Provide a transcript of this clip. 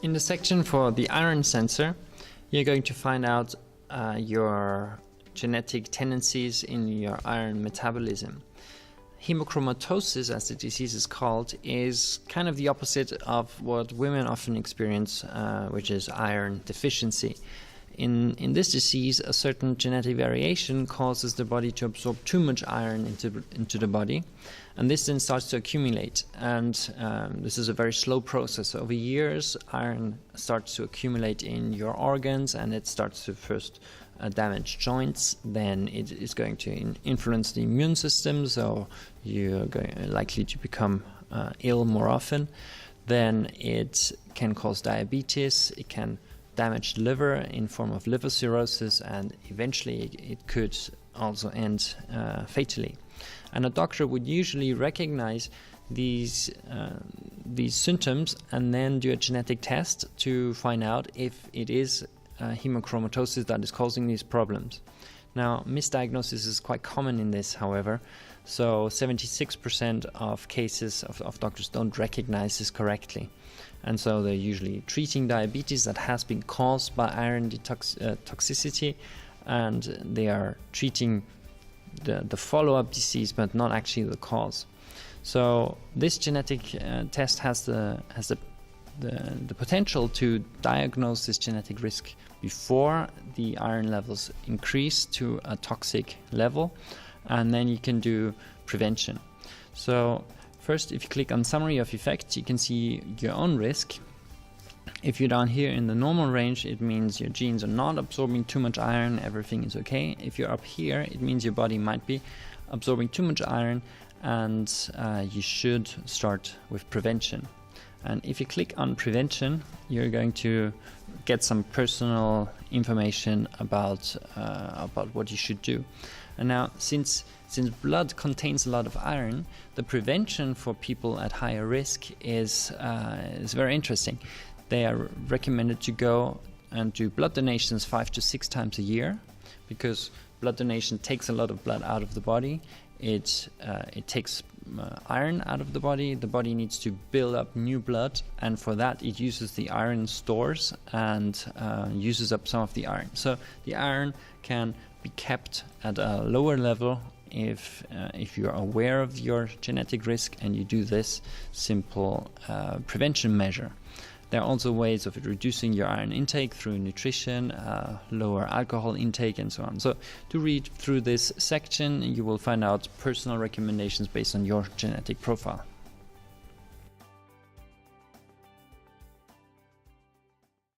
In the section for the iron sensor, you're going to find out your genetic tendencies in your iron metabolism. Hemochromatosis, as the disease is called, is kind of the opposite of what women often experience, which is iron deficiency. In this disease, a certain genetic variation causes the body to absorb too much iron into the body, and this then starts to accumulate. And this is a very slow process. Over years, iron starts to accumulate in your organs, and it starts to first damage joints. Then it is going to influence the immune system, so you're likely to become ill more often. Then it can cause diabetes. It can damage the liver in form of liver cirrhosis, and eventually it could also end fatally. And a doctor would usually recognize these symptoms and then do a genetic test to find out if it is hemochromatosis that is causing these problems. Now, misdiagnosis is quite common in this, however. So 76% of cases of doctors don't recognize this correctly. And so they're usually treating diabetes that has been caused by iron toxicity, and they are treating the follow-up disease, but not actually the cause. So this genetic test has the potential to diagnose this genetic risk before the iron levels increase to a toxic level, and then you can do prevention. So first, if you click on summary of effects, you can see your own risk. If you're down here in the normal range, it means your genes are not absorbing too much iron, everything is okay. If you're up here, it means your body might be absorbing too much iron, and you should start with prevention. And if you click on prevention, you're going to get some personal information about what you should do. And now, since blood contains a lot of iron, the prevention for people at higher risk is very interesting. They are recommended to go and do blood donations 5 to 6 times a year, because blood donation takes a lot of blood out of the body. It takes iron out of the body. The body needs to build up new blood, and for that it uses the iron stores and uses up some of the iron. So the iron can be kept at a lower level if you are aware of your genetic risk and you do this simple prevention measure. There are also ways of reducing your iron intake through nutrition, lower alcohol intake, and so on. So to read through this section, you will find out personal recommendations based on your genetic profile.